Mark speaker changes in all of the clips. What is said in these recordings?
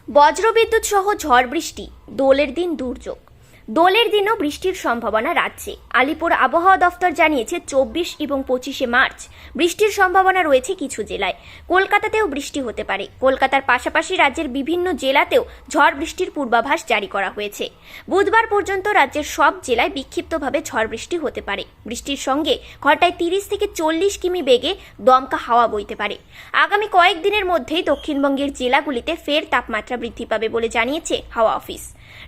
Speaker 1: বজ্রবিদ্যুৎ সহ ঝড় বৃষ্টি, দোলের দিন দুর্যোগ। দোলের দিনও বৃষ্টির সম্ভাবনা রাজ্যে। আলিপুর আবহাওয়া দফতর জানিয়েছে 24 এবং 25শে মার্চ বৃষ্টির সম্ভাবনা রয়েছে কিছু জেলায়। কলকাতাতেও বৃষ্টি হতে পারে। কলকাতার পাশাপাশি রাজ্যের বিভিন্ন জেলাতেও ঝড় বৃষ্টির পূর্বাভাস জারি করা হয়েছে। বুধবার পর্যন্ত রাজ্যের সব জেলায় বিক্ষিপ্তভাবে ঝড় বৃষ্টি হতে পারে। বৃষ্টির সঙ্গে ঘন্টায় 30 থেকে 40 কিমি বেগে দমকা হাওয়া বইতে পারে। আগামী কয়েকদিনের মধ্যেই দক্ষিণবঙ্গের জেলাগুলিতে ফের তাপমাত্রা বৃদ্ধি পাবে বলে জানিয়েছে হাওয়া অফিস।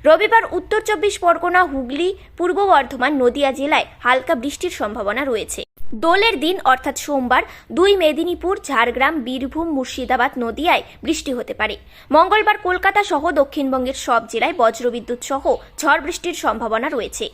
Speaker 1: রবিবার উত্তর 24 পরগনা, হুগলি, পূর্ব বর্ধমান, নদিয়া জেলায় হালকা বৃষ্টির সম্ভাবনা রয়েছে। দোলের দিন অর্থাৎ সোমবার 2 মেদিনীপুর, ঝাড়গ্রাম, বীরভূম, মুর্শিদাবাদ, নদিয়ায় বৃষ্টি হতে পারে। মঙ্গলবার কলকাতা সহ দক্ষিণবঙ্গের সব জেলায় বজ্রবিদ্যুৎ সহ ঝড় বৃষ্টির সম্ভাবনা রয়েছে।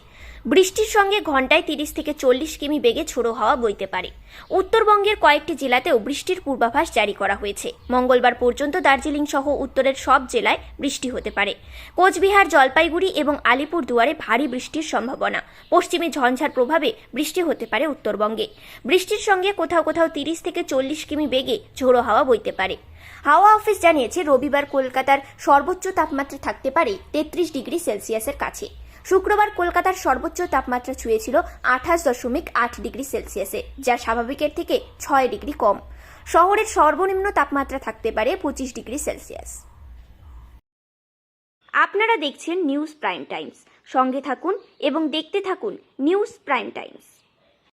Speaker 1: বৃষ্টির সঙ্গে ঘন্টায় 30 থেকে 40 কিমি বেগে ঝোড়ো হাওয়া বইতে পারে। উত্তরবঙ্গের কয়েকটি জেলাতেও বৃষ্টির পূর্বাভাস জারি করা হয়েছে। মঙ্গলবার পর্যন্ত দার্জিলিং সহ উত্তরের সব জেলায় বৃষ্টি হতে পারে। কোচবিহার, জলপাইগুড়ি এবং আলিপুরদুয়ারে ভারী বৃষ্টির সম্ভাবনা। পশ্চিমে ঝঞ্ঝার প্রভাবে বৃষ্টি হতে পারে উত্তরবঙ্গে। বৃষ্টির সঙ্গে কোথাও কোথাও 30 থেকে 40 কিমি বেগে ঝোড়ো হাওয়া বইতে পারে। হাওয়া অফিস জানিয়েছে রবিবার কলকাতার সর্বোচ্চ তাপমাত্রা থাকতে পারে 33 ডিগ্রি সেলসিয়াসের কাছে। শুক্রবার কলকাতার সর্বোচ্চ তাপমাত্রা ছুঁয়েছিল 28.8 ডিগ্রি সেলসিয়াসে, যা স্বাভাবিকের থেকে 6 ডিগ্রি কম। শহরের সর্বনিম্ন তাপমাত্রা থাকতে পারে 25 ডিগ্রি সেলসিয়াস। আপনারা দেখছেন নিউজ প্রাইম টাইমস। সঙ্গে থাকুন এবং দেখতে থাকুন নিউজ প্রাইম টাইমস।